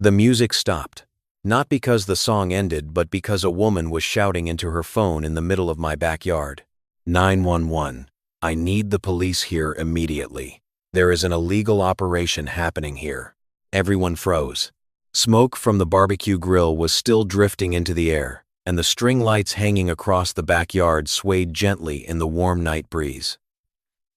The music stopped. Not because the song ended, but because a woman was shouting into her phone in the middle of my backyard. 911. I need the police here immediately. There is an illegal operation happening here. Everyone froze. Smoke from the barbecue grill was still drifting into the air, and the string lights hanging across the backyard swayed gently in the warm night breeze.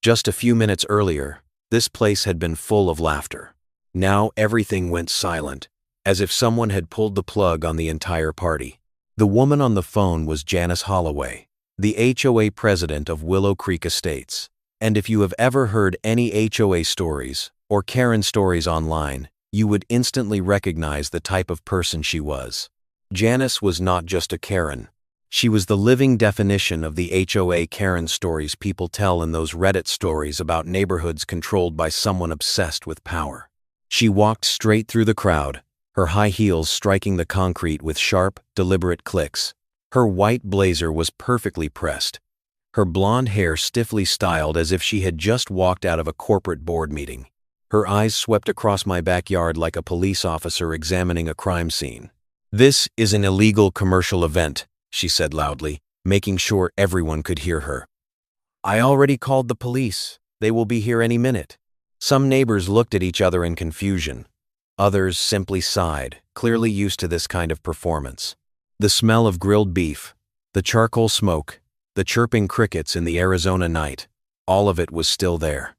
Just a few minutes earlier, this place had been full of laughter. Now everything went silent, as if someone had pulled the plug on the entire party. The woman on the phone was Janice Holloway, the HOA president of Willow Creek Estates. And if you have ever heard any HOA stories or Karen stories online, you would instantly recognize the type of person she was. Janice was not just a Karen. She was the living definition of the HOA Karen stories people tell in those Reddit stories about neighborhoods controlled by someone obsessed with power. She walked straight through the crowd, her high heels striking the concrete with sharp, deliberate clicks. Her white blazer was perfectly pressed, her blonde hair stiffly styled as if she had just walked out of a corporate board meeting. Her eyes swept across my backyard like a police officer examining a crime scene. "This is an illegal commercial event," she said loudly, making sure everyone could hear her. "I already called the police. They will be here any minute." Some neighbors looked at each other in confusion. Others simply sighed, clearly used to this kind of performance. The smell of grilled beef, the charcoal smoke, the chirping crickets in the Arizona night, all of it was still there.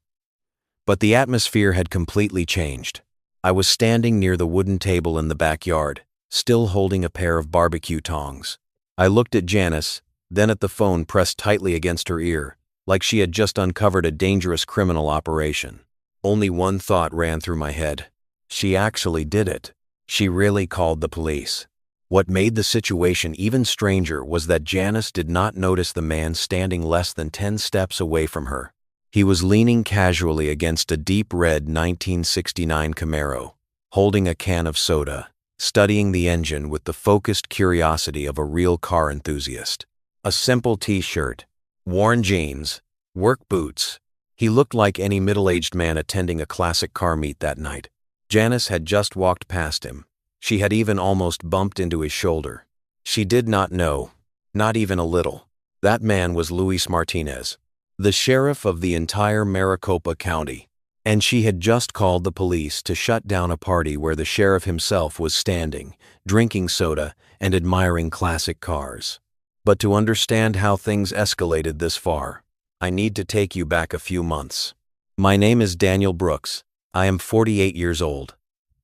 But the atmosphere had completely changed. I was standing near the wooden table in the backyard, still holding a pair of barbecue tongs. I looked at Janice, then at the phone pressed tightly against her ear, like she had just uncovered a dangerous criminal operation. Only one thought ran through my head. She actually did it. She really called the police. What made the situation even stranger was that Janice did not notice the man standing less than 10 steps away from her. He was leaning casually against a deep red 1969 Camaro, holding a can of soda, studying the engine with the focused curiosity of a real car enthusiast. A simple t-shirt, worn jeans, work boots. He looked like any middle-aged man attending a classic car meet that night. Janice had just walked past him. She had even almost bumped into his shoulder. She did not know, not even a little. That man was Luis Martinez, the sheriff of the entire Maricopa County, and she had just called the police to shut down a party where the sheriff himself was standing, drinking soda and admiring classic cars. But to understand how things escalated this far, I need to take you back a few months. My name is Daniel Brooks. I am 48 years old.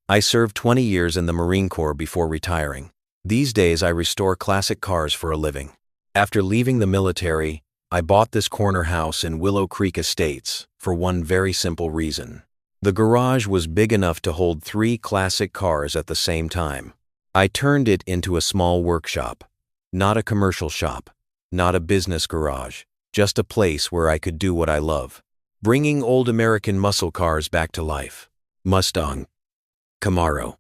I served 20 years in the Marine Corps before retiring. These days I restore classic cars for a living. After leaving the military, I bought this corner house in Willow Creek Estates for one very simple reason. The garage was big enough to hold 3 classic cars at the same time. I turned it into a small workshop. Not a commercial shop, not a business garage, just a place where I could do what I love. Bringing old American muscle cars back to life. Mustang, Camaro,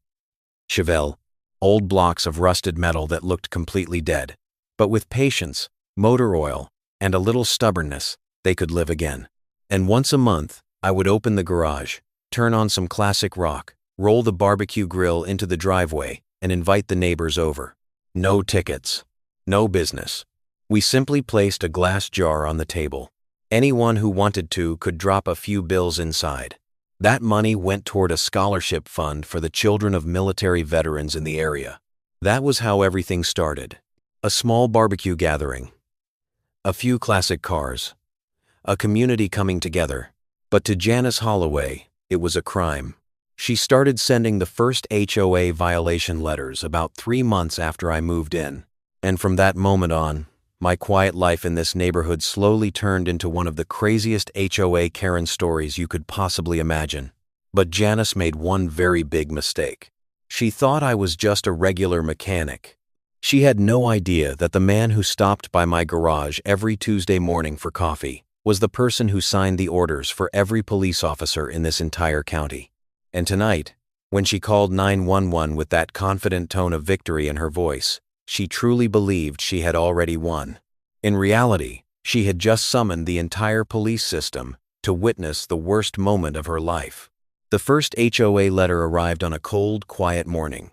Chevelle, old blocks of rusted metal that looked completely dead. But with patience, motor oil, and a little stubbornness, they could live again. And once a month, I would open the garage, turn on some classic rock, roll the barbecue grill into the driveway, and invite the neighbors over. No tickets, no business. We simply placed a glass jar on the table. Anyone who wanted to could drop a few bills inside. That money went toward a scholarship fund for the children of military veterans in the area. That was how everything started. A small barbecue gathering. A few classic cars. A community coming together. But to Janice Holloway, it was a crime. She started sending the first HOA violation letters about 3 months after I moved in. And from that moment on, my quiet life in this neighborhood slowly turned into one of the craziest HOA Karen stories you could possibly imagine. But Janice made one very big mistake. She thought I was just a regular mechanic. She had no idea that the man who stopped by my garage every Tuesday morning for coffee was the person who signed the orders for every police officer in this entire county. And tonight, when she called 911 with that confident tone of victory in her voice, she truly believed she had already won. In reality, she had just summoned the entire police system to witness the worst moment of her life. The first HOA letter arrived on a cold, quiet morning.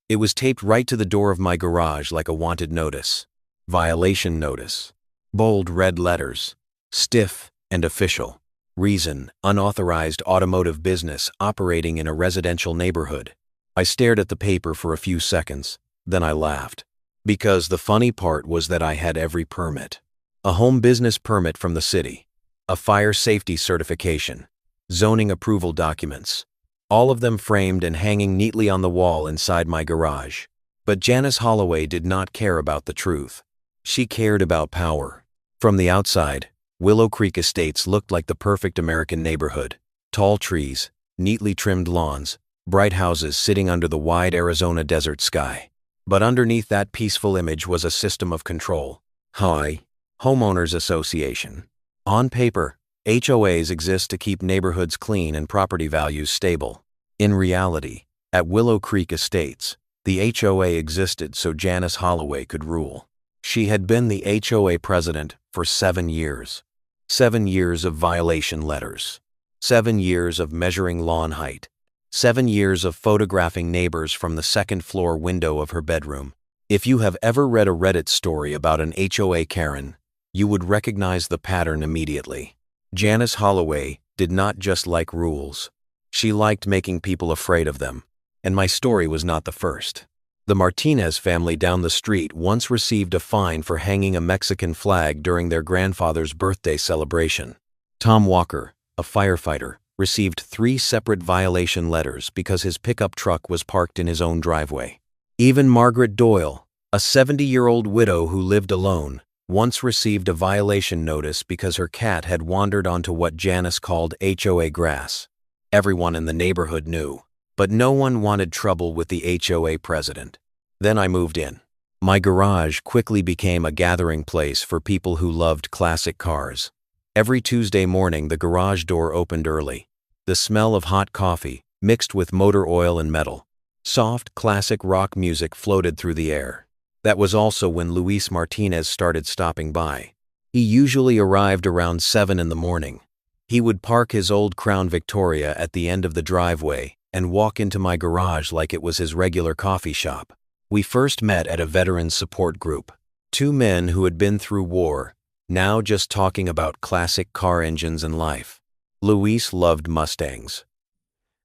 It was taped right to the door of my garage like a wanted notice. Violation notice. Bold red letters. Stiff and official. Reason: unauthorized automotive business operating in a residential neighborhood. I stared at the paper for a few seconds, then I laughed. Because the funny part was that I had every permit. A home business permit from the city. A fire safety certification. Zoning approval documents. All of them framed and hanging neatly on the wall inside my garage. But Janice Holloway did not care about the truth. She cared about power. From the outside, Willow Creek Estates looked like the perfect American neighborhood. Tall trees, neatly trimmed lawns, bright houses sitting under the wide Arizona desert sky. But underneath that peaceful image was a system of control. HOA, Homeowners Association. On paper, HOAs exist to keep neighborhoods clean and property values stable. In reality, at Willow Creek Estates, the HOA existed so Janice Holloway could rule. She had been the HOA president for 7 years. 7 years of violation letters. 7 years of measuring lawn height. 7 years of photographing neighbors from the second-floor window of her bedroom. If you have ever read a Reddit story about an HOA Karen, you would recognize the pattern immediately. Janice Holloway did not just like rules. She liked making people afraid of them. And my story was not the first. The Martinez family down the street once received a fine for hanging a Mexican flag during their grandfather's birthday celebration. Tom Walker, a firefighter, received 3 separate violation letters because his pickup truck was parked in his own driveway. Even Margaret Doyle, a 70-year-old widow who lived alone, once received a violation notice because her cat had wandered onto what Janice called HOA grass. Everyone in the neighborhood knew, but no one wanted trouble with the HOA president. Then I moved in. My garage quickly became a gathering place for people who loved classic cars. Every Tuesday morning the garage door opened early. The smell of hot coffee, mixed with motor oil and metal. Soft, classic rock music floated through the air. That was also when Luis Martinez started stopping by. He usually arrived around 7 in the morning. He would park his old Crown Victoria at the end of the driveway and walk into my garage like it was his regular coffee shop. We first met at a veterans support group. 2 men who had been through war, now just talking about classic car engines and life. Luis loved Mustangs.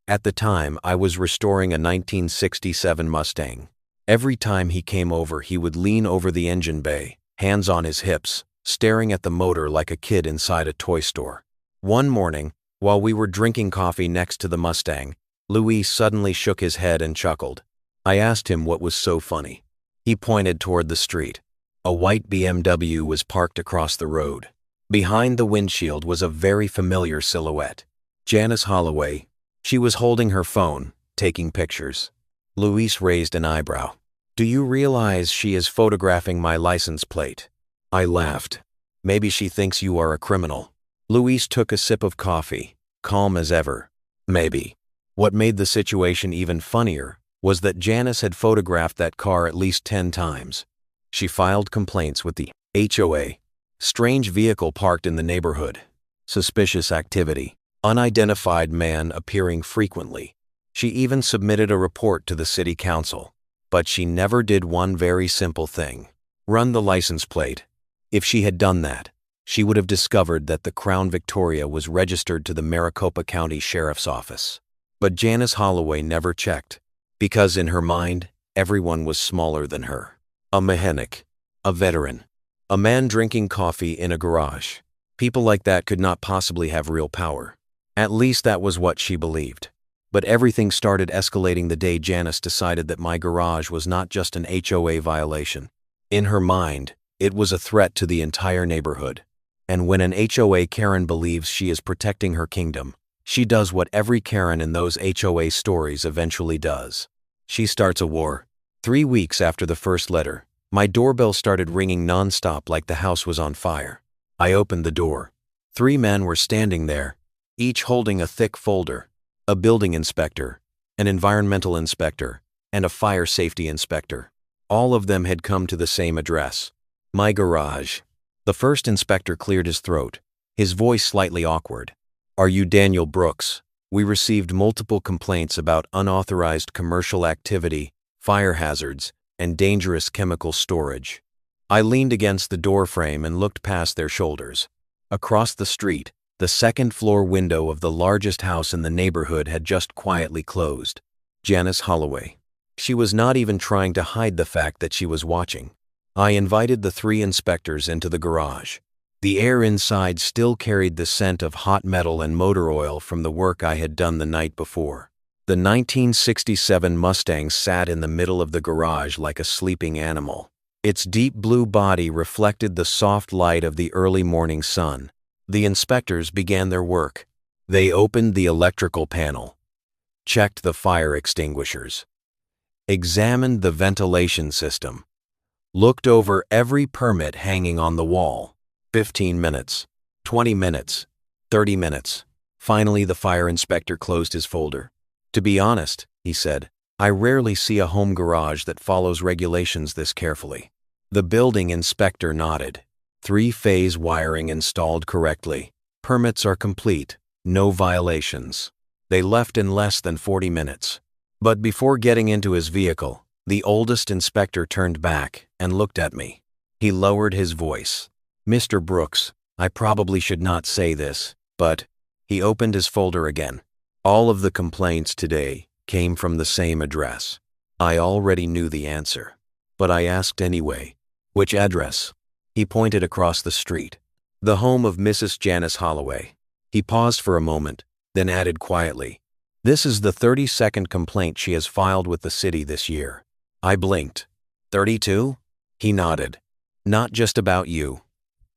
At the time, I was restoring a 1967 Mustang. Every time he came over, he would lean over the engine bay, hands on his hips, staring at the motor like a kid inside a toy store. One morning, while we were drinking coffee next to the Mustang, Luis suddenly shook his head and chuckled. I asked him what was so funny. He pointed toward the street. A white BMW was parked across the road. Behind the windshield was a very familiar silhouette. Janice Holloway. She was holding her phone, taking pictures. Luis raised an eyebrow. Do you realize she is photographing my license plate? I laughed. Maybe she thinks you are a criminal. Luis took a sip of coffee, calm as ever. Maybe. What made the situation even funnier was that Janice had photographed that car at least 10 times. She filed complaints with the HOA. Strange vehicle parked in the neighborhood. Suspicious activity. Unidentified man appearing frequently. She even submitted a report to the city council. But she never did one very simple thing. Run the license plate. If she had done that, she would have discovered that the Crown Victoria was registered to the Maricopa County Sheriff's Office. But Janice Holloway never checked, because in her mind, everyone was smaller than her. A mechanic, a veteran, a man drinking coffee in a garage. People like that could not possibly have real power. At least that was what she believed. But everything started escalating the day Janice decided that my garage was not just an HOA violation. In her mind, it was a threat to the entire neighborhood. And when an HOA Karen believes she is protecting her kingdom, she does what every Karen in those HOA stories eventually does. She starts a war. 3 weeks after the first letter, my doorbell started ringing nonstop like the house was on fire. I opened the door. 3 men were standing there, each holding a thick folder. A building inspector, an environmental inspector, and a fire safety inspector. All of them had come to the same address. My garage. The first inspector cleared his throat, his voice slightly awkward. Are you Daniel Brooks? We received multiple complaints about unauthorized commercial activity, fire hazards, and dangerous chemical storage. I leaned against the doorframe and looked past their shoulders. Across the street, the second-floor window of the largest house in the neighborhood had just quietly closed. Janice Holloway. She was not even trying to hide the fact that she was watching. I invited the 3 inspectors into the garage. The air inside still carried the scent of hot metal and motor oil from the work I had done the night before. The 1967 Mustang sat in the middle of the garage like a sleeping animal. Its deep blue body reflected the soft light of the early morning sun. The inspectors began their work. They opened the electrical panel, checked the fire extinguishers, examined the ventilation system, looked over every permit hanging on the wall. 15 minutes, 20 minutes, 30 minutes. Finally, the fire inspector closed his folder. "To be honest," he said, "I rarely see a home garage that follows regulations this carefully." The building inspector nodded. 3-phase wiring installed correctly. Permits are complete. No violations. They left in less than 40 minutes. But before getting into his vehicle, the oldest inspector turned back and looked at me. He lowered his voice. "Mr. Brooks, I probably should not say this, but..." He opened his folder again. "All of the complaints today came from the same address." I already knew the answer, but I asked anyway. "Which address?" He pointed across the street. "The home of Mrs. Janice Holloway." He paused for a moment, then added quietly, "This is the 32nd complaint she has filed with the city this year." I blinked. 32? He nodded. "Not just about you.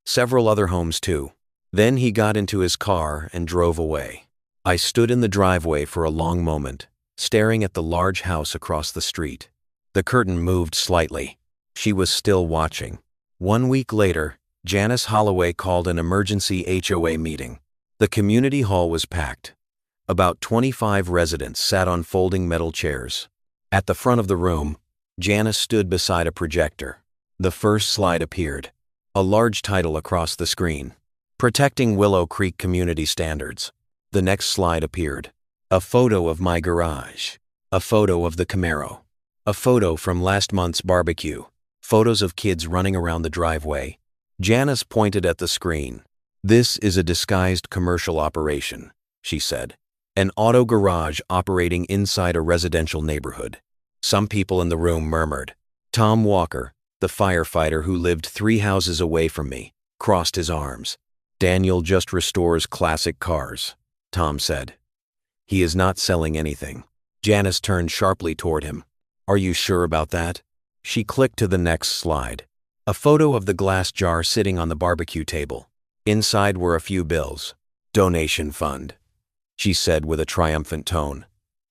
Several other homes too." Then he got into his car and drove away. I stood in the driveway for a long moment, staring at the large house across the street. The curtain moved slightly. She was still watching. 1 week later, Janice Holloway called an emergency HOA meeting. The community hall was packed. About 25 residents sat on folding metal chairs. At the front of the room, Janice stood beside a projector. The first slide appeared. A large title across the screen. "Protecting Willow Creek Community Standards." The next slide appeared. A photo of my garage. A photo of the Camaro. A photo from last month's barbecue. Photos of kids running around the driveway. Janice pointed at the screen. "This is a disguised commercial operation," she said. "An auto garage operating inside a residential neighborhood." Some people in the room murmured. Tom Walker, the firefighter who lived 3 houses away from me, crossed his arms. "Daniel just restores classic cars," Tom said. "He is not selling anything." Janice turned sharply toward him. "Are you sure about that?" She clicked to the next slide. A photo of the glass jar sitting on the barbecue table. Inside were a few bills. "Donation fund," she said with a triumphant tone.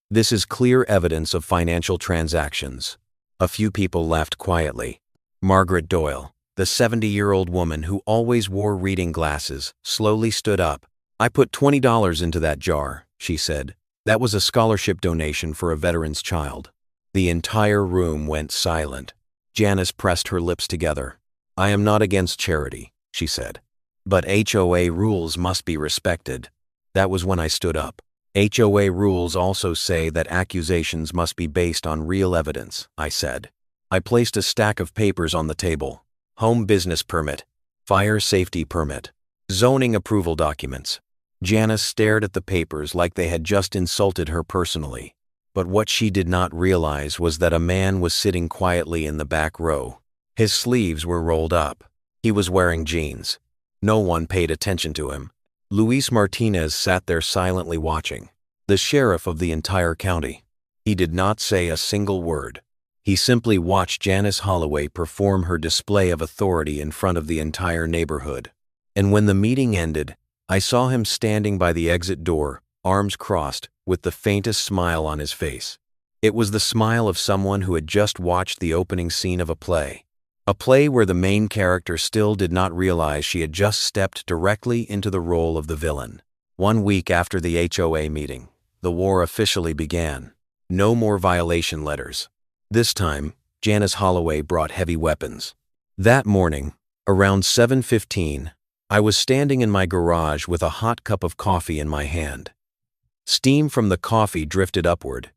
"This is clear evidence of financial transactions." A few people laughed quietly. Margaret Doyle, the 70-year-old woman who always wore reading glasses, slowly stood up. "I put $20 into that jar," she said. "That was a scholarship donation for a veteran's child." The entire room went silent. Janice pressed her lips together. "I am not against charity," she said. "But HOA rules must be respected." That was when I stood up. "HOA rules also say that accusations must be based on real evidence," I said. I placed a stack of papers on the table. Home business permit, fire safety permit, zoning approval documents. Janice stared at the papers like they had just insulted her personally. But what she did not realize was that a man was sitting quietly in the back row. His sleeves were rolled up. He was wearing jeans. No one paid attention to him. Luis Martinez sat there silently watching, the sheriff of the entire county. He did not say a single word. He simply watched Janice Holloway perform her display of authority in front of the entire neighborhood. And when the meeting ended, I saw him standing by the exit door, arms crossed, with the faintest smile on his face. It was the smile of someone who had just watched the opening scene of a play where the main character still did not realize she had just stepped directly into the role of the villain. 1 week after the HOA meeting, the war officially began. No more violation letters. This time, Janice Holloway brought heavy weapons. That morning, around 7:15, I was standing in my garage with a hot cup of coffee in my hand. Steam from the coffee drifted upward,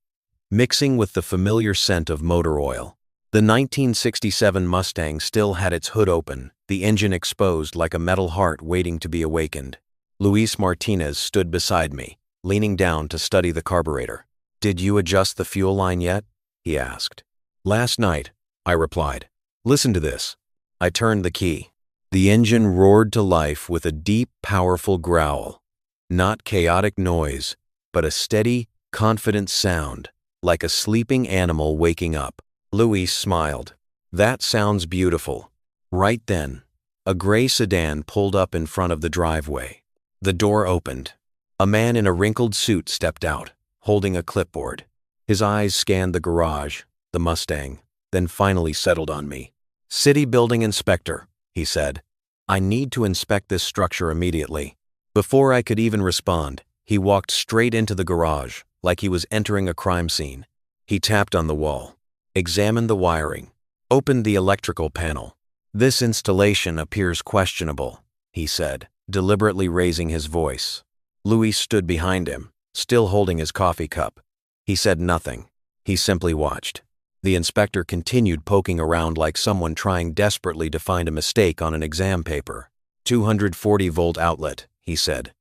mixing with the familiar scent of motor oil. The 1967 Mustang still had its hood open, the engine exposed like a metal heart waiting to be awakened. Luis Martinez stood beside me, leaning down to study the carburetor. "Did you adjust the fuel line yet?" he asked. "Last night," I replied. "Listen to this." I turned the key. The engine roared to life with a deep, powerful growl. Not chaotic noise, but a steady, confident sound, like a sleeping animal waking up. Luis smiled. "That sounds beautiful." Right then, a gray sedan pulled up in front of the driveway. The door opened. A man in a wrinkled suit stepped out, holding a clipboard. His eyes scanned the garage, the Mustang, then finally settled on me. "City Building Inspector," he said. "I need to inspect this structure immediately." Before I could even respond, he walked straight into the garage, like he was entering a crime scene. He tapped on the wall, examined the wiring, opened the electrical panel. "This installation appears questionable," he said, deliberately raising his voice. Luis stood behind him, still holding his coffee cup. He said nothing. He simply watched. The inspector continued poking around like someone trying desperately to find a mistake on an exam paper. 240-volt outlet, he said.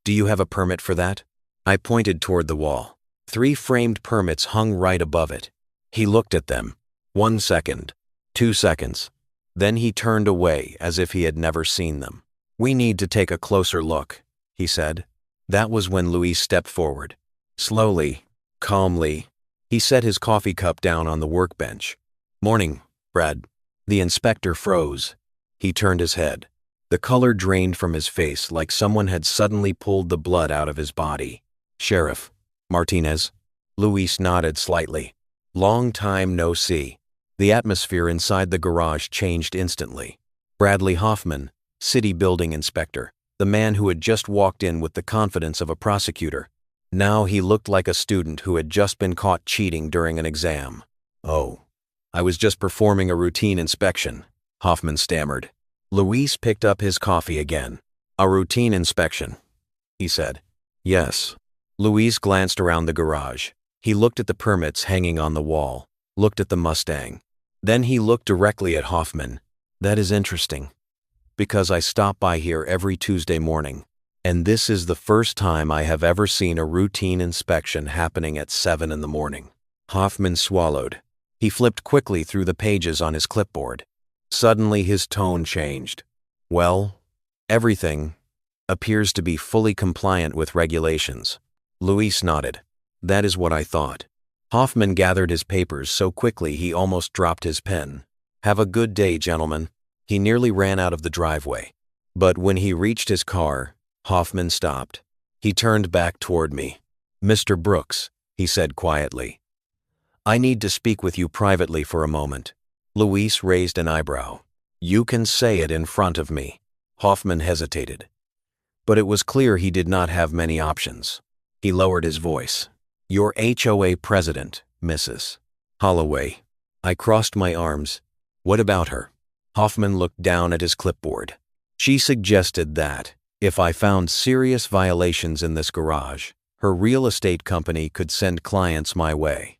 "Do you have a permit for that?" I pointed toward the wall. 3 framed permits hung right above it. He looked at them. 1 second. 2 seconds. Then he turned away as if he had never seen them. "We need to take a closer look," he said. That was when Luis stepped forward. Slowly, calmly, he set his coffee cup down on the workbench. "Morning, Brad." The inspector froze. He turned his head. The color drained from his face like someone had suddenly pulled the blood out of his body. "Sheriff Martinez." Luis nodded slightly. "Long time no see." The atmosphere inside the garage changed instantly. Bradley Hoffman, city building inspector, the man who had just walked in with the confidence of a prosecutor. Now he looked like a student who had just been caught cheating during an exam. "Oh, I was just performing a routine inspection," Hoffman stammered. Luis picked up his coffee again. "A routine inspection," he said. "Yes." Luis glanced around the garage. He looked at the permits hanging on the wall, looked at the Mustang. Then he looked directly at Hoffman. "That is interesting, because I stop by here every Tuesday morning, and this is the first time I have ever seen a routine inspection happening at 7 in the morning." Hoffman swallowed. He flipped quickly through the pages on his clipboard. Suddenly his tone changed. "Well, everything appears to be fully compliant with regulations." Luis nodded. "That is what I thought." Hoffman gathered his papers so quickly he almost dropped his pen. "Have a good day, gentlemen." He nearly ran out of the driveway. But when he reached his car, Hoffman stopped. He turned back toward me. "Mr. Brooks," he said quietly, "I need to speak with you privately for a moment." Luis raised an eyebrow. "You can say it in front of me." Hoffman hesitated. But it was clear he did not have many options. He lowered his voice. "Your HOA president, Mrs. Holloway." I crossed my arms. "What about her?" Hoffman looked down at his clipboard. "She suggested that, if I found serious violations in this garage, her real estate company could send clients my way.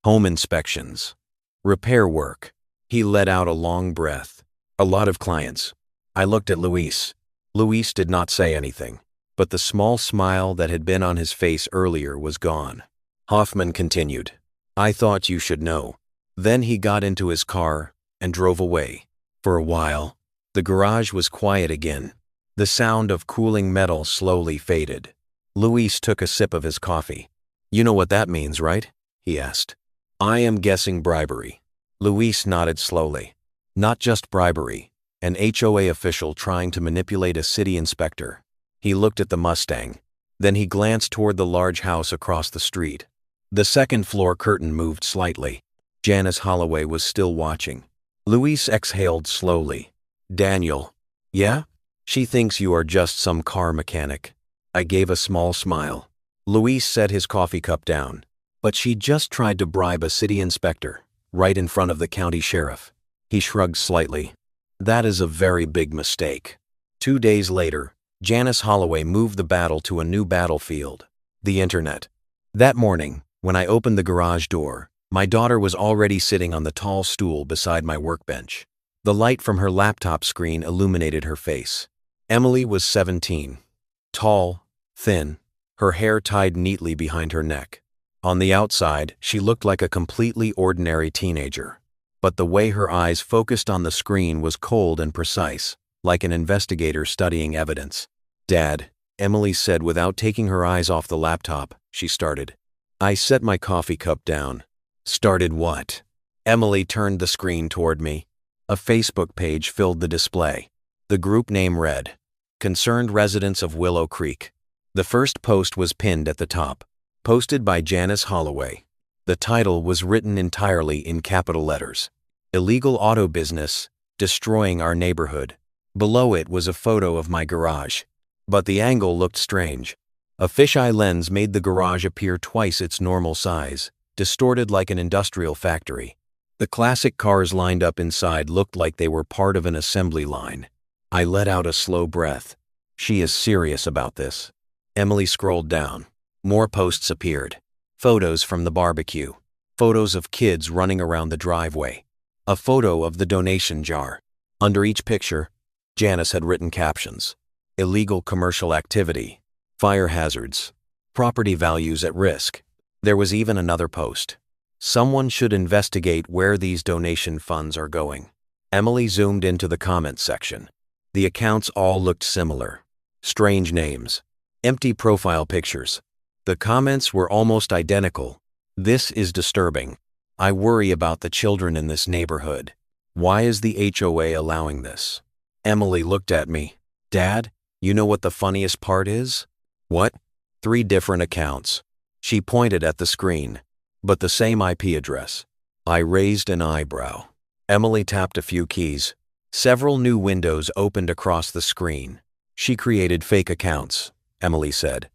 Home inspections. Repair work." He let out a long breath. "A lot of clients." I looked at Luis. Luis did not say anything, but the small smile that had been on his face earlier was gone. Hoffman continued. "I thought you should know." Then he got into his car and drove away. For a while, the garage was quiet again. The sound of cooling metal slowly faded. Luis took a sip of his coffee. "You know what that means, right?" he asked. "I am guessing bribery." Luis nodded slowly. "Not just bribery, an HOA official trying to manipulate a city inspector." He looked at the Mustang. Then he glanced toward the large house across the street. The second-floor curtain moved slightly. Janice Holloway was still watching. Luis exhaled slowly. "Daniel." "Yeah?" "She thinks you are just some car mechanic." I gave a small smile. Luis set his coffee cup down. "But she just tried to bribe a city inspector, right in front of the county sheriff." He shrugged slightly. "That is a very big mistake." 2 days later, Janice Holloway moved the battle to a new battlefield. The internet. That morning, when I opened the garage door, my daughter was already sitting on the tall stool beside my workbench. The light from her laptop screen illuminated her face. Emily was 17. Tall, thin, her hair tied neatly behind her neck. On the outside, she looked like a completely ordinary teenager. But the way her eyes focused on the screen was cold and precise, like an investigator studying evidence. "Dad," Emily said without taking her eyes off the laptop, she started. I set my coffee cup down. "Started what?" Emily turned the screen toward me. A Facebook page filled the display. The group name read, "Concerned Residents of Willow Creek." The first post was pinned at the top, posted by Janice Holloway. The title was written entirely in capital letters. "Illegal auto business, destroying our neighborhood." Below it was a photo of my garage. But the angle looked strange. A fisheye lens made the garage appear twice its normal size, distorted like an industrial factory. The classic cars lined up inside looked like they were part of an assembly line. I let out a slow breath. She is serious about this. Emily scrolled down. More posts appeared. Photos from the barbecue. Photos of kids running around the driveway. A photo of the donation jar. Under each picture, Janice had written captions. Illegal commercial activity. Fire hazards. Property values at risk. There was even another post. Someone should investigate where these donation funds are going. Emily zoomed into the comments section. The accounts all looked similar. Strange names. Empty profile pictures. The comments were almost identical. "This is disturbing. I worry about the children in this neighborhood. Why is the HOA allowing this?" Emily looked at me. "Dad, you know what the funniest part is?" "What?" 3 different accounts. She pointed at the screen, but the same IP address. I raised an eyebrow. Emily tapped a few keys. Several new windows opened across the screen. "She created fake accounts," Emily said.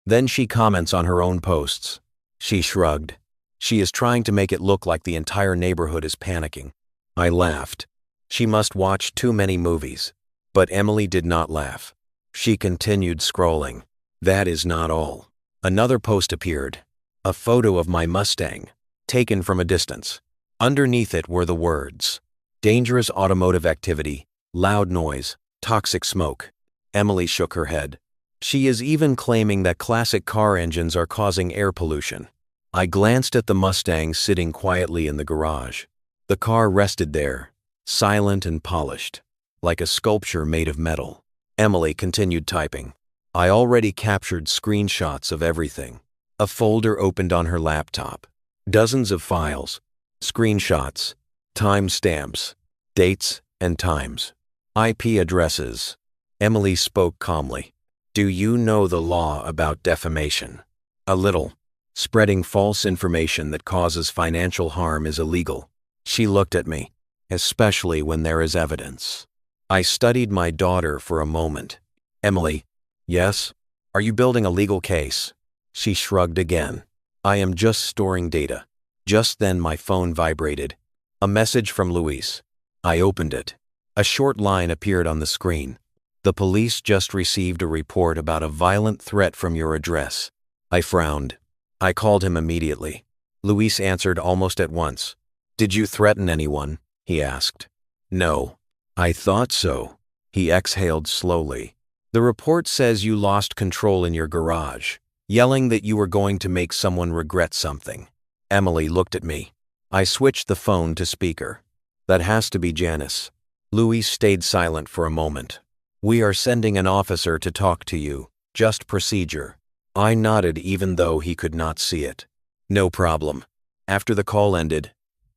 Then she comments on her own posts. She shrugged. "She is trying to make it look like the entire neighborhood is panicking." I laughed. She must watch too many movies. But Emily did not laugh. She continued scrolling. That is not all. Another post appeared. A photo of my Mustang, taken from a distance. Underneath it were the words, "Dangerous automotive activity, loud noise, toxic smoke." Emily shook her head. She is even claiming that classic car engines are causing air pollution. I glanced at the Mustang sitting quietly in the garage. The car rested there, silent and polished, like a sculpture made of metal. Emily continued typing. I already captured screenshots of everything. A folder opened on her laptop. Dozens of files, screenshots, timestamps, dates and times, IP addresses. Emily spoke calmly. "Do you know the law about defamation?" "A little. Spreading false information that causes financial harm is illegal." She looked at me, "Especially when there is evidence." I studied my daughter for a moment. "Emily." "Yes? Are you building a legal case?" She shrugged again. "I am just storing data." Just then my phone vibrated. A message from Luis. I opened it. A short line appeared on the screen. "The police just received a report about a violent threat from your address." I frowned. I called him immediately. Luis answered almost at once. "Did you threaten anyone?" he asked. "No." "I thought so." He exhaled slowly. "The report says you lost control in your garage, yelling that you were going to make someone regret something." Emily looked at me. I switched the phone to speaker. "That has to be Janice." Luis stayed silent for a moment. "We are sending an officer to talk to you. Just procedure." I nodded even though he could not see it. "No problem." After the call ended,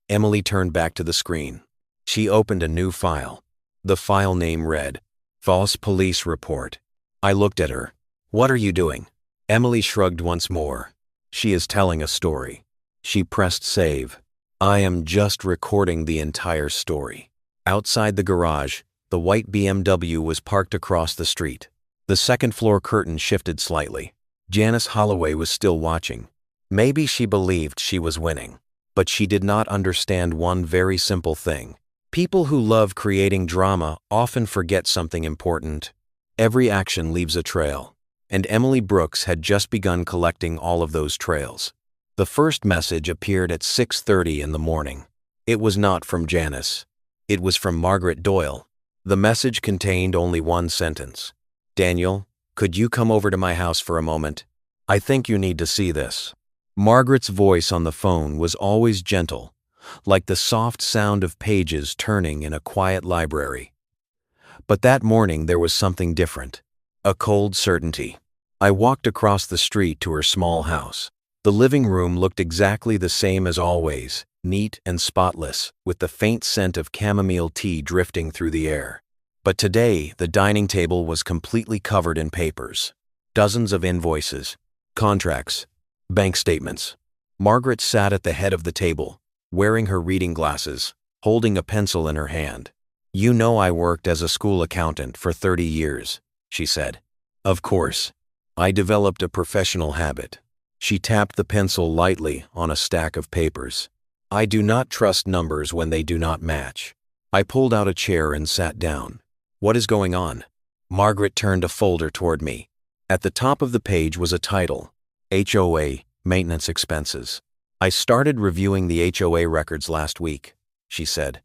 Emily turned back to the screen. She opened a new file. The file name read, "False Police Report." I looked at her. "What are you doing?" Emily shrugged once more. "She is telling a story." She pressed save. "I am just recording the entire story." Outside the garage, the white BMW was parked across the street. The second-floor curtain shifted slightly. Janice Holloway was still watching. Maybe she believed she was winning, but she did not understand one very simple thing. People who love creating drama often forget something important. Every action leaves a trail. and Emily Brooks had just begun collecting all of those trails. The first message appeared at 6:30 in the morning. It was not from Janice. It was from Margaret Doyle. The message contained only one sentence. "Daniel, could you come over to my house for a moment? I think you need to see this." Margaret's voice on the phone was always gentle, like the soft sound of pages turning in a quiet library. But that morning there was something different, a cold certainty. I walked across the street to her small house. The living room looked exactly the same as always, neat and spotless, with the faint scent of chamomile tea drifting through the air. But today, the dining table was completely covered in papers. Dozens of invoices, contracts, bank statements. Margaret sat at the head of the table, wearing her reading glasses, holding a pencil in her hand. "You know I worked as a school accountant for 30 years, she said. "Of course. I developed a professional habit." She tapped the pencil lightly on a stack of papers. "I do not trust numbers when they do not match." I pulled out a chair and sat down. "What is going on?" Margaret turned a folder toward me. At the top of the page was a title, HOA, Maintenance Expenses. "I started reviewing the HOA records last week," she said.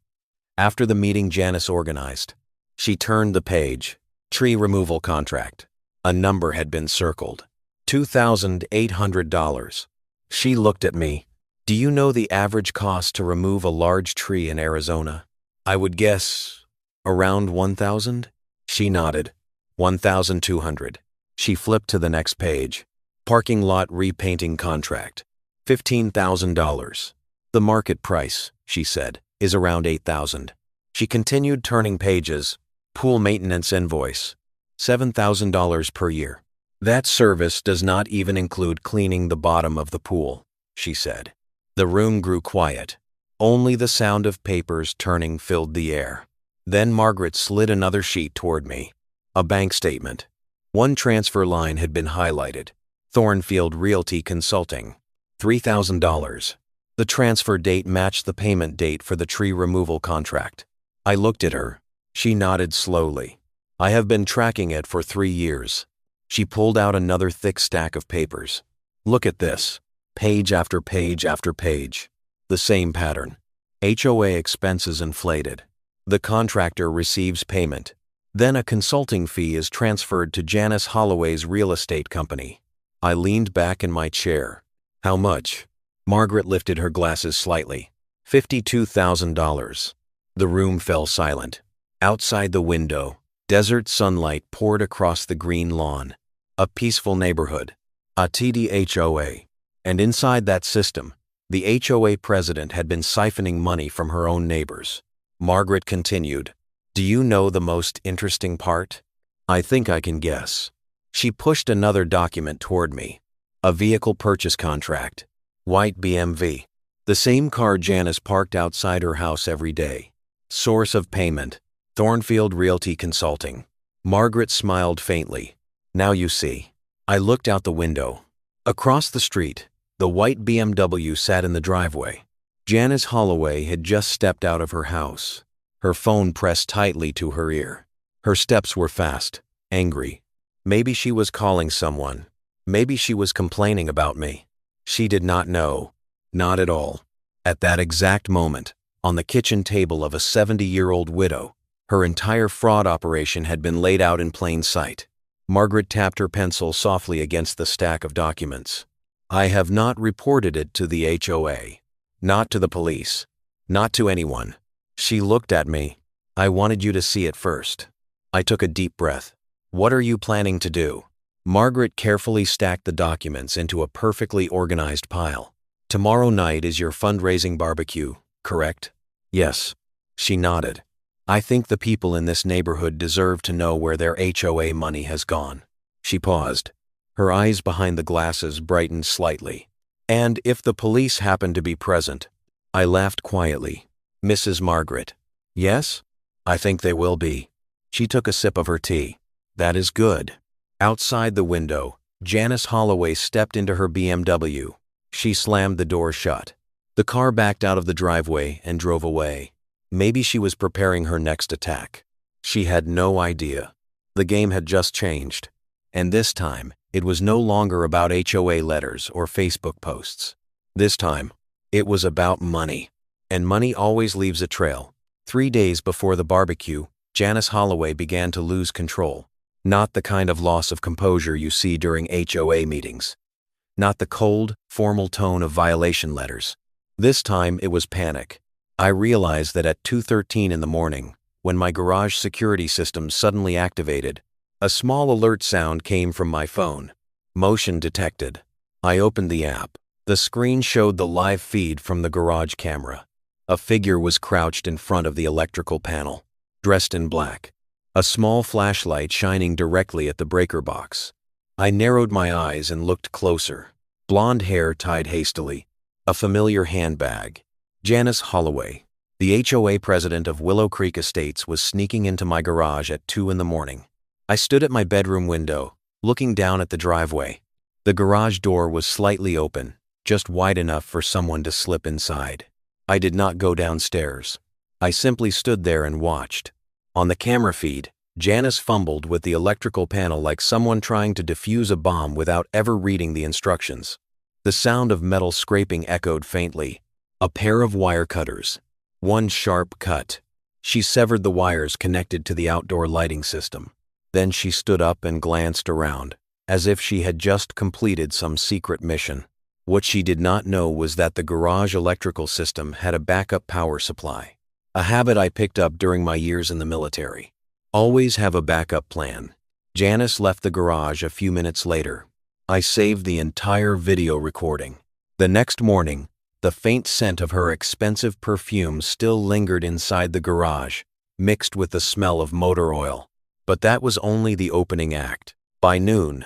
"After the meeting Janice organized." She turned the page. Tree removal contract. A number had been circled. $2,800. She looked at me. "Do you know the average cost to remove a large tree in Arizona?" "I would guess around 1,000? She nodded. 1,200. She flipped to the next page. Parking lot repainting contract. $15,000. "The market price," she said, "is around 8,000. She continued turning pages. Pool maintenance invoice. $7,000 per year. "That service does not even include cleaning the bottom of the pool," she said. The room grew quiet. Only the sound of papers turning filled the air. Then Margaret slid another sheet toward me. A bank statement. One transfer line had been highlighted. Thornfield Realty Consulting. $3,000. The transfer date matched the payment date for the tree removal contract. I looked at her. She nodded slowly. "I have been tracking it for 3 years. She pulled out another thick stack of papers. "Look at this. Page after page after page. The same pattern. HOA expenses inflated. The contractor receives payment. Then a consulting fee is transferred to Janice Holloway's real estate company." I leaned back in my chair. "How much?" Margaret lifted her glasses slightly. $52,000. The room fell silent. Outside the window, desert sunlight poured across the green lawn. A peaceful neighborhood. A TDHOA. And inside that system, the HOA president had been siphoning money from her own neighbors. Margaret continued. "Do you know the most interesting part?" "I think I can guess." She pushed another document toward me. A vehicle purchase contract. White BMW. The same car Janice parked outside her house every day. Source of payment. Thornfield Realty Consulting. Margaret smiled faintly. "Now you see." I looked out the window. Across the street, the white BMW sat in the driveway. Janice Holloway had just stepped out of her house, her phone pressed tightly to her ear. Her steps were fast, angry. Maybe she was calling someone. Maybe she was complaining about me. She did not know. Not at all. At that exact moment, on the kitchen table of a 70-year-old widow, her entire fraud operation had been laid out in plain sight. Margaret tapped her pencil softly against the stack of documents. "I have not reported it to the HOA. Not to the police. Not to anyone." She looked at me. "I wanted you to see it first." I took a deep breath. "What are you planning to do?" Margaret carefully stacked the documents into a perfectly organized pile. "Tomorrow night is your fundraising barbecue, correct?" "Yes." She nodded. "I think the people in this neighborhood deserve to know where their HOA money has gone." She paused. Her eyes behind the glasses brightened slightly. "And if the police happen to be present?" I laughed quietly. "Mrs. Margaret." "Yes? I think they will be." She took a sip of her tea. "That is good." Outside the window, Janice Holloway stepped into her BMW. She slammed the door shut. The car backed out of the driveway and drove away. Maybe she was preparing her next attack. She had no idea. The game had just changed. And this time, it was no longer about HOA letters or Facebook posts. This time, it was about money. And money always leaves a trail. 3 days before the barbecue, Janice Holloway began to lose control. Not the kind of loss of composure you see during HOA meetings. Not the cold, formal tone of violation letters. This time it was panic. I realized that at 2:13 in the morning, when my garage security system suddenly activated, a small alert sound came from my phone. Motion detected. I opened the app. The screen showed the live feed from the garage camera. A figure was crouched in front of the electrical panel, dressed in black, a small flashlight shining directly at the breaker box. I narrowed my eyes and looked closer. Blonde hair tied hastily, a familiar handbag. Janice Holloway, the HOA president of Willow Creek Estates, was sneaking into my garage at 2 in the morning. I stood at my bedroom window, looking down at the driveway. The garage door was slightly open, just wide enough for someone to slip inside. I did not go downstairs. I simply stood there and watched. On the camera feed, Janice fumbled with the electrical panel like someone trying to defuse a bomb without ever reading the instructions. The sound of metal scraping echoed faintly. A pair of wire cutters. One sharp cut. She severed the wires connected to the outdoor lighting system. Then she stood up and glanced around, as if she had just completed some secret mission. What she did not know was that the garage electrical system had a backup power supply. A habit I picked up during my years in the military. Always have a backup plan. Janice left the garage a few minutes later. I saved the entire video recording. The next morning, the faint scent of her expensive perfume still lingered inside the garage, mixed with the smell of motor oil. But that was only the opening act. By noon,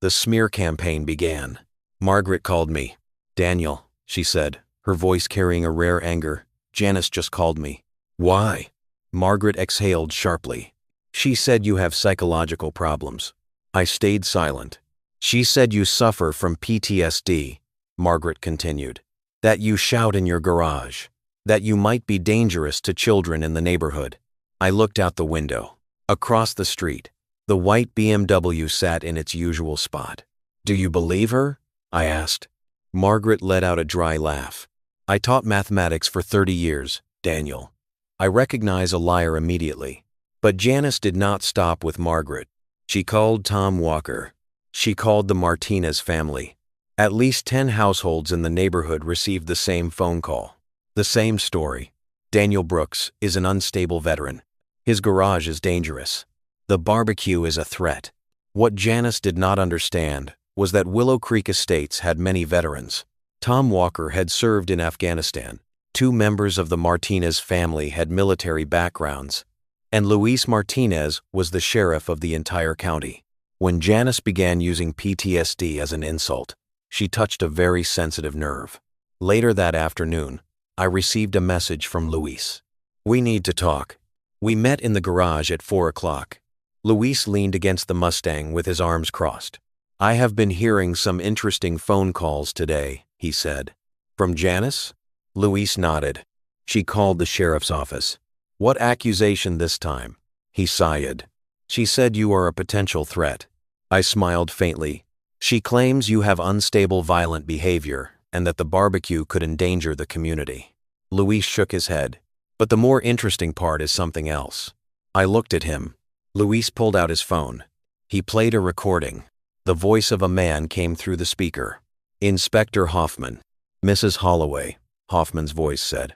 the smear campaign began. Margaret called me. "Daniel," she said, her voice carrying a rare anger. "Janice just called me." "Why?" Margaret exhaled sharply. "She said you have psychological problems." I stayed silent. "She said you suffer from PTSD," Margaret continued. "That you shout in your garage. That you might be dangerous to children in the neighborhood." I looked out the window. Across the street, the white BMW sat in its usual spot. "Do you believe her?" I asked. Margaret let out a dry laugh. "I taught mathematics for 30 years, Daniel. I recognize a liar immediately." But Janice did not stop with Margaret. She called Tom Walker. She called the Martinez family. At least 10 households in the neighborhood received the same phone call. The same story. Daniel Brooks is an unstable veteran. His garage is dangerous. The barbecue is a threat. What Janice did not understand was that Willow Creek Estates had many veterans. Tom Walker had served in Afghanistan. 2 members of the Martinez family had military backgrounds. And Luis Martinez was the sheriff of the entire county. When Janice began using PTSD as an insult, she touched a very sensitive nerve. Later that afternoon, I received a message from Luis. "We need to talk." We met in the garage at 4 o'clock. Luis leaned against the Mustang with his arms crossed. "I have been hearing some interesting phone calls today," he said. "From Janice?" Luis nodded. "She called the sheriff's office." "What accusation this time?" He sighed. "She said you are a potential threat." I smiled faintly. "She claims you have unstable violent behavior and that the barbecue could endanger the community." Luis shook his head. "But the more interesting part is something else." I looked at him. Luis pulled out his phone. He played a recording. The voice of a man came through the speaker. "Inspector Hoffman." "Mrs. Holloway," Hoffman's voice said.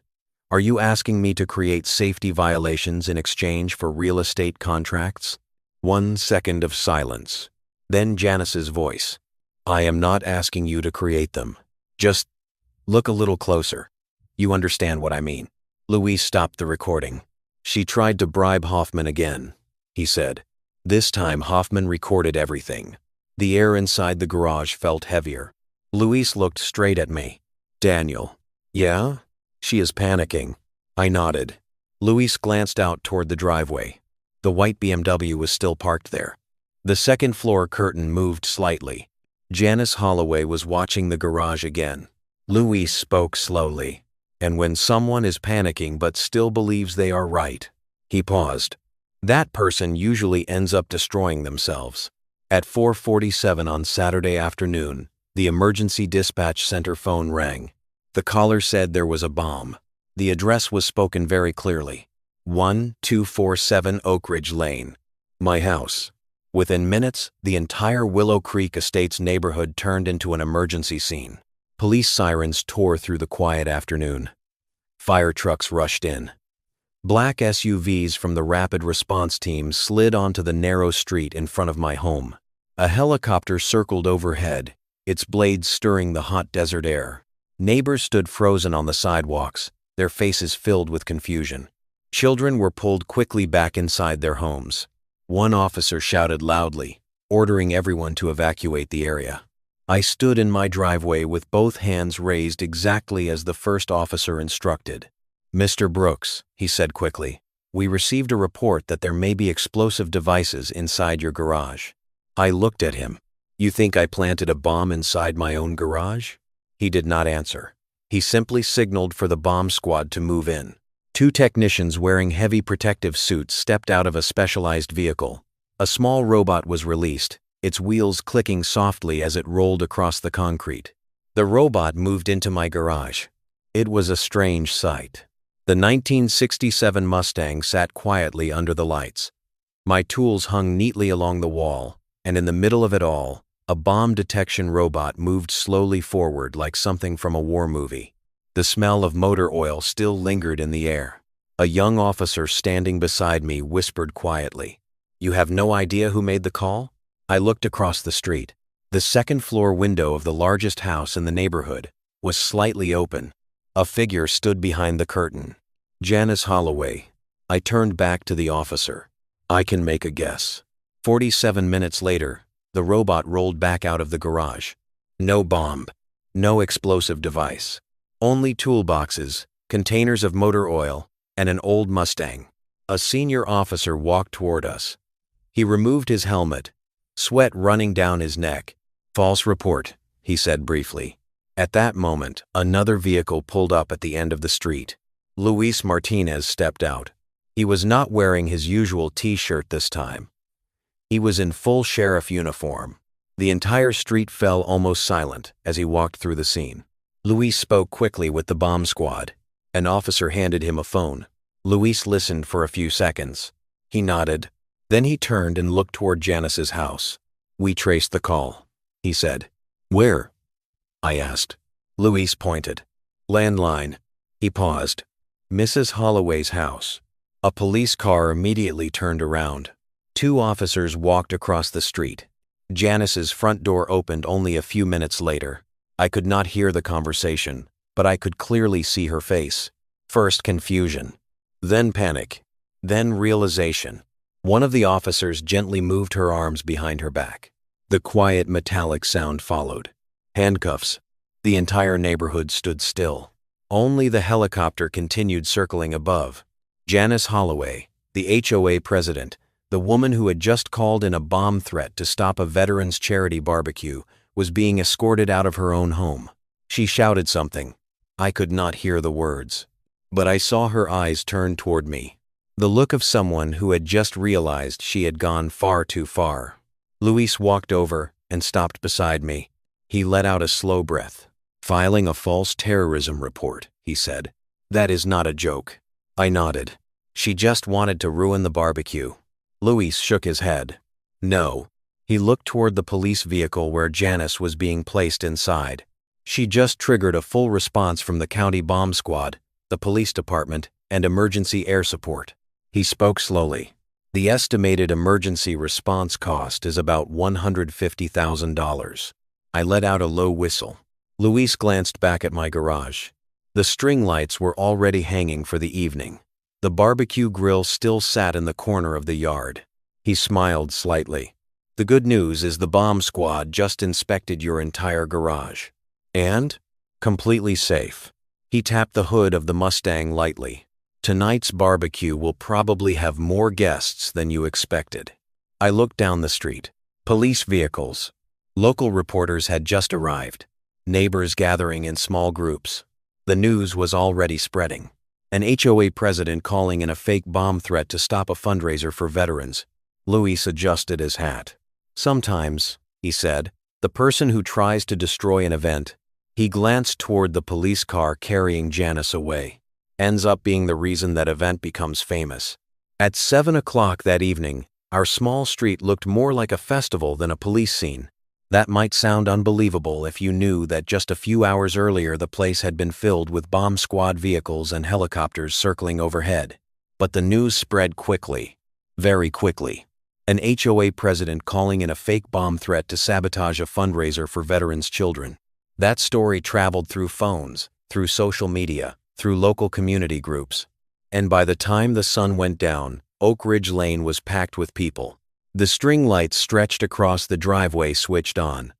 "Are you asking me to create safety violations in exchange for real estate contracts?" 1 second of silence. Then Janice's voice. "I am not asking you to create them. Just look a little closer. You understand what I mean." Luis stopped the recording. "She tried to bribe Hoffman again," he said. This time Hoffman recorded everything. The air inside the garage felt heavier. Luis looked straight at me. "Daniel." "Yeah?" "She is panicking." I nodded. Luis glanced out toward the driveway. The white BMW was still parked there. The second-floor curtain moved slightly. Janice Holloway was watching the garage again. Luis spoke slowly. "And when someone is panicking but still believes they are right," he paused, "that person usually ends up destroying themselves." At 4:47 on Saturday afternoon, the emergency dispatch center phone rang. The caller said there was a bomb. The address was spoken very clearly. 1247 Oak Ridge Lane. My house. Within minutes, the entire Willow Creek Estates neighborhood turned into an emergency scene. Police sirens tore through the quiet afternoon. Fire trucks rushed in. Black SUVs from the rapid response team slid onto the narrow street in front of my home. A helicopter circled overhead, its blades stirring the hot desert air. Neighbors stood frozen on the sidewalks, their faces filled with confusion. Children were pulled quickly back inside their homes. One officer shouted loudly, ordering everyone to evacuate the area. I stood in my driveway with both hands raised exactly as the first officer instructed. "Mr. Brooks," he said quickly, "we received a report that there may be explosive devices inside your garage." I looked at him. "You think I planted a bomb inside my own garage?" He did not answer. He simply signaled for the bomb squad to move in. Two technicians wearing heavy protective suits stepped out of a specialized vehicle. A small robot was released, its wheels clicking softly as it rolled across the concrete. The robot moved into my garage. It was a strange sight. The 1967 Mustang sat quietly under the lights. My tools hung neatly along the wall, and in the middle of it all, a bomb detection robot moved slowly forward like something from a war movie. The smell of motor oil still lingered in the air. A young officer standing beside me whispered quietly, "You have no idea who made the call?" I looked across the street. The second-floor window of the largest house in the neighborhood was slightly open. A figure stood behind the curtain. "Janice Holloway." I turned back to the officer. "I can make a guess." 47 minutes later, the robot rolled back out of the garage. No bomb. No explosive device. Only toolboxes, containers of motor oil, and an old Mustang. A senior officer walked toward us. He removed his helmet, sweat running down his neck. "False report," he said briefly. At that moment, another vehicle pulled up at the end of the street. Luis Martinez stepped out. He was not wearing his usual T-shirt this time. He was in full sheriff uniform. The entire street fell almost silent as he walked through the scene. Luis spoke quickly with the bomb squad. An officer handed him a phone. Luis listened for a few seconds. He nodded. Then he turned and looked toward Janice's house. "We traced the call," he said. "Where?" I asked. Luis pointed. "Landline." He paused. "Mrs. Holloway's house." A police car immediately turned around. Two officers walked across the street. Janice's front door opened only a few minutes later. I could not hear the conversation, but I could clearly see her face. First confusion, then panic, then realization. One of the officers gently moved her arms behind her back. The quiet metallic sound followed. Handcuffs. The entire neighborhood stood still. Only the helicopter continued circling above. Janice Holloway, the HOA president, the woman who had just called in a bomb threat to stop a veterans charity barbecue, was being escorted out of her own home. She shouted something. I could not hear the words, but I saw her eyes turn toward me. The look of someone who had just realized she had gone far too far. Luis walked over and stopped beside me. He let out a slow breath. "Filing a false terrorism report," he said. "That is not a joke." I nodded. "She just wanted to ruin the barbecue." Luis shook his head. "No." He looked toward the police vehicle where Janice was being placed inside. "She just triggered a full response from the county bomb squad, the police department, and emergency air support." He spoke slowly. "The estimated emergency response cost is about $150,000. I let out a low whistle. Luis glanced back at my garage. The string lights were already hanging for the evening. The barbecue grill still sat in the corner of the yard. He smiled slightly. "The good news is the bomb squad just inspected your entire garage. And? Completely safe." He tapped the hood of the Mustang lightly. "Tonight's barbecue will probably have more guests than you expected." I looked down the street. Police vehicles. Local reporters had just arrived. Neighbors gathering in small groups. The news was already spreading. An HOA president calling in a fake bomb threat to stop a fundraiser for veterans. Luis adjusted his hat. Sometimes, he said, the person who tries to destroy an event, he glanced toward the police car carrying Janice away, ends up being the reason that event becomes famous. At 7 o'clock that evening, our small street looked more like a festival than a police scene. That might sound unbelievable if you knew that just a few hours earlier the place had been filled with bomb squad vehicles and helicopters circling overhead. But the news spread quickly, very quickly. An HOA president calling in a fake bomb threat to sabotage a fundraiser for veterans' children. That story traveled through phones, through social media, through local community groups. And by the time the sun went down, Oak Ridge Lane was packed with people. The string lights stretched across the driveway switched on.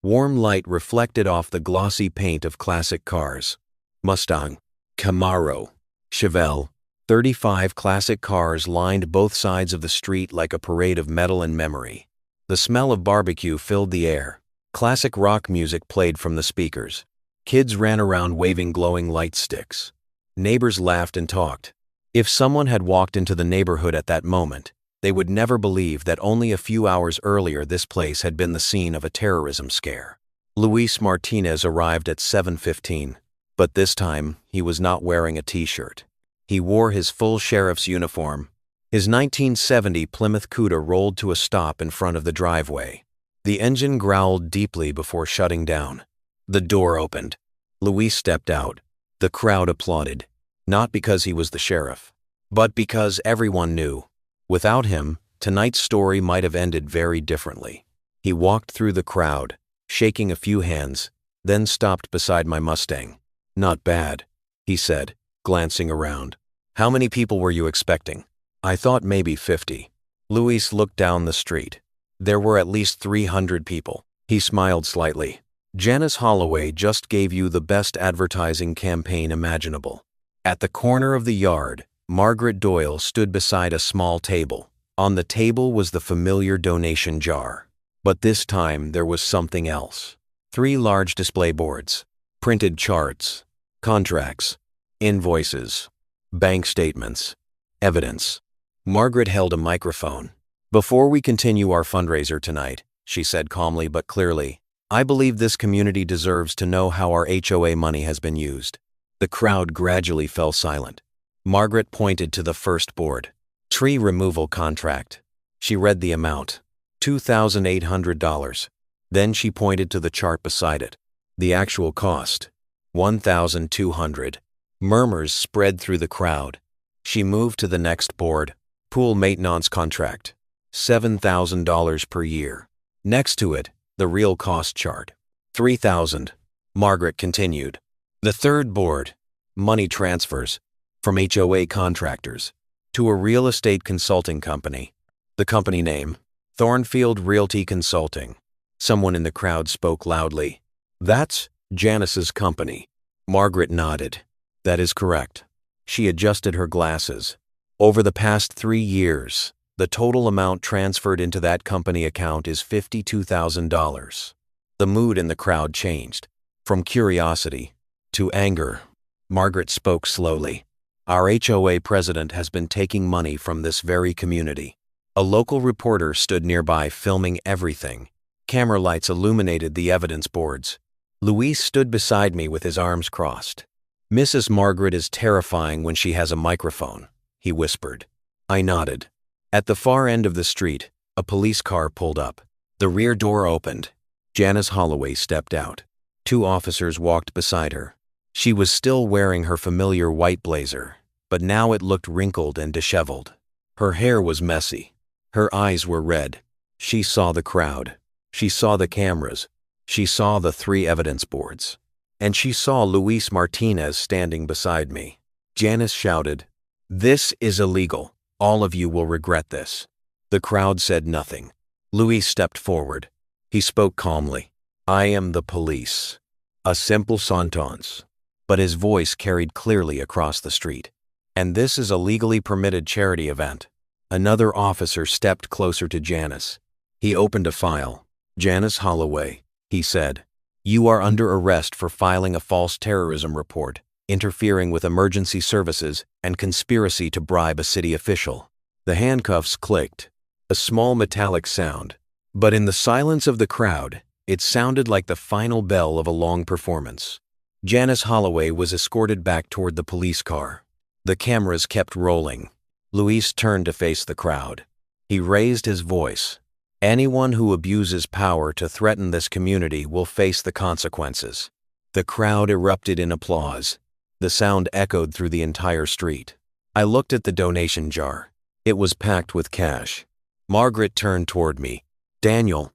Warm light reflected off the glossy paint of classic cars. Mustang, Camaro, Chevelle, 35 classic cars lined both sides of the street like a parade of metal and memory. The smell of barbecue filled the air. Classic rock music played from the speakers. Kids ran around waving glowing light sticks. Neighbors laughed and talked. If someone had walked into the neighborhood at that moment, they would never believe that only a few hours earlier this place had been the scene of a terrorism scare. Luis Martinez arrived at 7:15, but this time he was not wearing a t-shirt. He wore his full sheriff's uniform. His 1970 Plymouth Cuda rolled to a stop in front of the driveway. The engine growled deeply before shutting down. The door opened. Luis stepped out. The crowd applauded, not because he was the sheriff, but because everyone knew. Without him, tonight's story might have ended very differently. He walked through the crowd, shaking a few hands, then stopped beside my Mustang. "Not bad," he said, glancing around. "How many people were you expecting?" "I thought maybe 50. Luis looked down the street. "There were at least 300 people. He smiled slightly. "Janice Holloway just gave you the best advertising campaign imaginable." At the corner of the yard, Margaret Doyle stood beside a small table. On the table was the familiar donation jar. But this time there was something else. 3 large display boards, printed charts, contracts, invoices, bank statements, evidence. Margaret held a microphone. "Before we continue our fundraiser tonight," she said calmly but clearly, "I believe this community deserves to know how our HOA money has been used." The crowd gradually fell silent. Margaret pointed to the first board. "Tree removal contract." She read the amount, $2,800. Then she pointed to the chart beside it. The actual cost, $1,200. Murmurs spread through the crowd. She moved to the next board. Pool maintenance contract, $7,000 per year. Next to it, the real cost chart, $3,000. Margaret continued. The third board, money transfers, from HOA contractors to a real estate consulting company. The company name, Thornfield Realty Consulting. Someone in the crowd spoke loudly. "That's Janice's company." Margaret nodded. "That is correct." She adjusted her glasses. "Over the past 3 years, the total amount transferred into that company account is $52,000. The mood in the crowd changed, from curiosity to anger. Margaret spoke slowly. "Our HOA president has been taking money from this very community." A local reporter stood nearby filming everything. Camera lights illuminated the evidence boards. Luis stood beside me with his arms crossed. "Mrs. Margaret is terrifying when she has a microphone," he whispered. I nodded. At the far end of the street, a police car pulled up. The rear door opened. Janice Holloway stepped out. 2 officers walked beside her. She was still wearing her familiar white blazer, but now it looked wrinkled and disheveled. Her hair was messy. Her eyes were red. She saw the crowd. She saw the cameras. She saw the 3 evidence boards. And she saw Luis Martinez standing beside me. Janice shouted, "This is illegal. All of you will regret this." The crowd said nothing. Luis stepped forward. He spoke calmly. "I am the police." A simple sentence, but his voice carried clearly across the street. "And this is a legally permitted charity event." Another officer stepped closer to Janice. He opened a file. "Janice Holloway," he said, "you are under arrest for filing a false terrorism report, interfering with emergency services, and conspiracy to bribe a city official." The handcuffs clicked. A small metallic sound. But in the silence of the crowd, it sounded like the final bell of a long performance. Janice Holloway was escorted back toward the police car. The cameras kept rolling. Luis turned to face the crowd. He raised his voice. "Anyone who abuses power to threaten this community will face the consequences." The crowd erupted in applause. The sound echoed through the entire street. I looked at the donation jar. It was packed with cash. Margaret turned toward me. "Daniel,"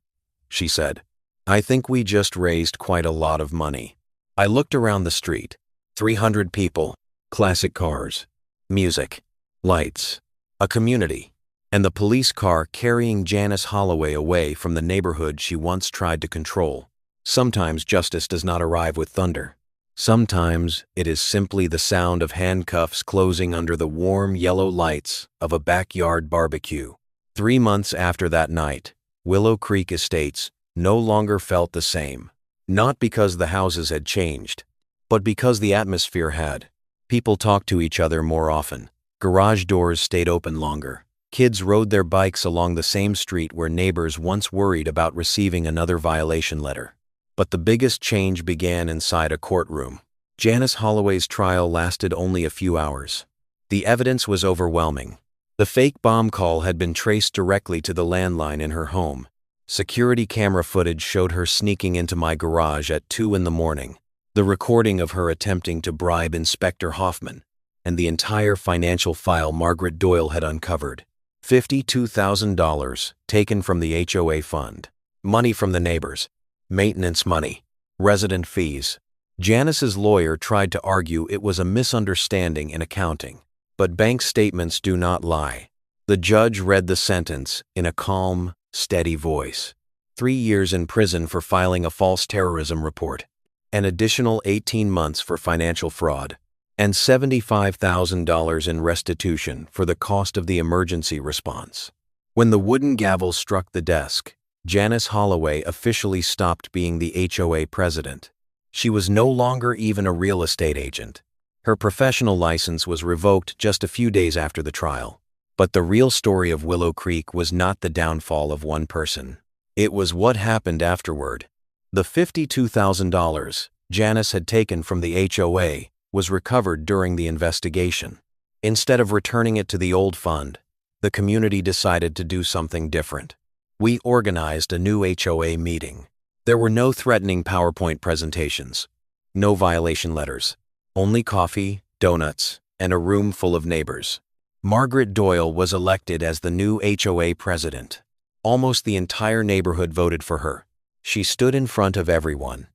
she said, "I think we just raised quite a lot of money." I looked around the street. 300 people, classic cars, music, lights, a community, and the police car carrying Janice Holloway away from the neighborhood she once tried to control. Sometimes justice does not arrive with thunder. Sometimes it is simply the sound of handcuffs closing under the warm yellow lights of a backyard barbecue. 3 months after that night, Willow Creek Estates no longer felt the same. Not because the houses had changed, but because the atmosphere had. People talked to each other more often. Garage doors stayed open longer. Kids rode their bikes along the same street where neighbors once worried about receiving another violation letter. But the biggest change began inside a courtroom. Janice Holloway's trial lasted only a few hours. The evidence was overwhelming. The fake bomb call had been traced directly to the landline in her home. Security camera footage showed her sneaking into my garage at 2 in the morning, the recording of her attempting to bribe Inspector Hoffman, and the entire financial file Margaret Doyle had uncovered. $52,000 taken from the HOA fund, money from the neighbors, maintenance money, resident fees. Janice's lawyer tried to argue it was a misunderstanding in accounting, but bank statements do not lie. The judge read the sentence in a calm, steady voice. 3 years in prison for filing a false terrorism report, an additional 18 months for financial fraud, and $75,000 in restitution for the cost of the emergency response. When the wooden gavel struck the desk, Janice Holloway officially stopped being the HOA president. She was no longer even a real estate agent. Her professional license was revoked just a few days after the trial. But the real story of Willow Creek was not the downfall of one person. It was what happened afterward. The $52,000 Janice had taken from the HOA was recovered during the investigation. Instead of returning it to the old fund, the community decided to do something different. We organized a new HOA meeting. There were no threatening PowerPoint presentations, no violation letters, only coffee, donuts, and a room full of neighbors. Margaret Doyle was elected as the new HOA president. Almost the entire neighborhood voted for her. She stood in front of everyone,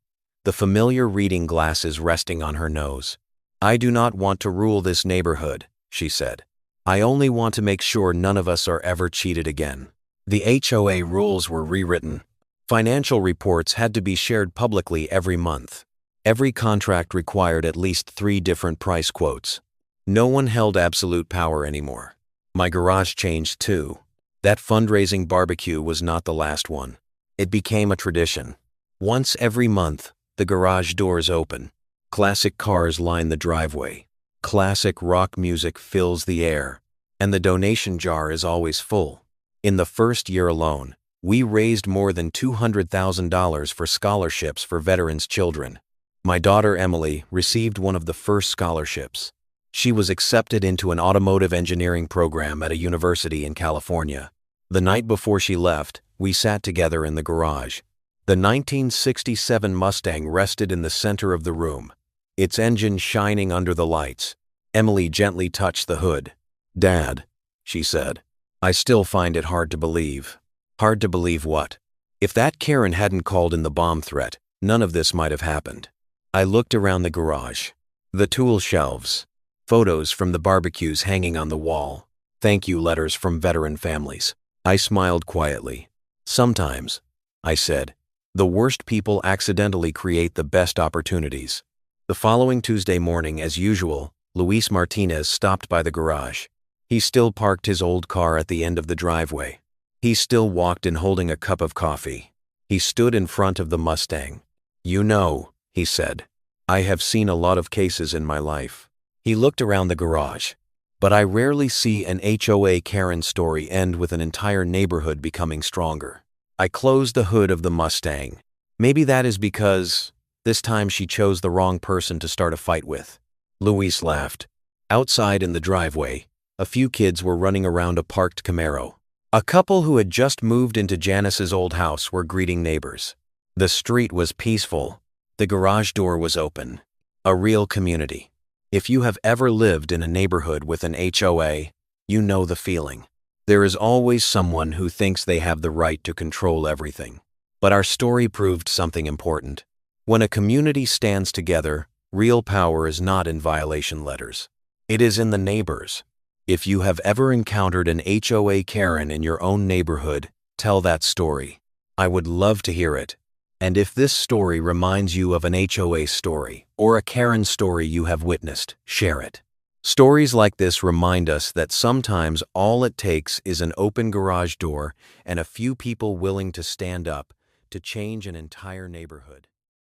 the familiar reading glasses resting on her nose. "I do not want to rule this neighborhood," she said. "I only want to make sure none of us are ever cheated again." The HOA rules were rewritten. Financial reports had to be shared publicly every month. Every contract required at least 3 different price quotes. No one held absolute power anymore. My garage changed too. That fundraising barbecue was not the last one. It became a tradition. Once every month, the garage doors open. Classic cars line the driveway. Classic rock music fills the air. And the donation jar is always full. In the first year alone, we raised more than $200,000 for scholarships for veterans' children. My daughter Emily received one of the first scholarships. She was accepted into an automotive engineering program at a university in California. The night before she left, we sat together in the garage. The 1967 Mustang rested in the center of the room, its engine shining under the lights. Emily gently touched the hood. "Dad," she said, "I still find it hard to believe." Hard to believe what? If that Karen hadn't called in the bomb threat, none of this might have happened. I looked around the garage. The tool shelves. Photos from the barbecues hanging on the wall. Thank you letters from veteran families. I smiled quietly. "Sometimes," I said, "the worst people accidentally create the best opportunities." The following Tuesday morning, as usual, Luis Martinez stopped by the garage. He still parked his old car at the end of the driveway. He still walked in holding a cup of coffee. He stood in front of the Mustang. "You know," he said, "I have seen a lot of cases in my life." He looked around the garage. "But I rarely see an HOA Karen story end with an entire neighborhood becoming stronger." I closed the hood of the Mustang. Maybe that is because this time she chose the wrong person to start a fight with. Luis laughed. Outside in the driveway, a few kids were running around a parked Camaro. A couple who had just moved into Janice's old house were greeting neighbors. The street was peaceful. The garage door was open. A real community. If you have ever lived in a neighborhood with an HOA, you know the feeling. There is always someone who thinks they have the right to control everything. But our story proved something important. When a community stands together, real power is not in violation letters. It is in the neighbors. If you have ever encountered an HOA Karen in your own neighborhood, tell that story. I would love to hear it. And if this story reminds you of an HOA story or a Karen story you have witnessed, share it. Stories like this remind us that sometimes all it takes is an open garage door and a few people willing to stand up to change an entire neighborhood.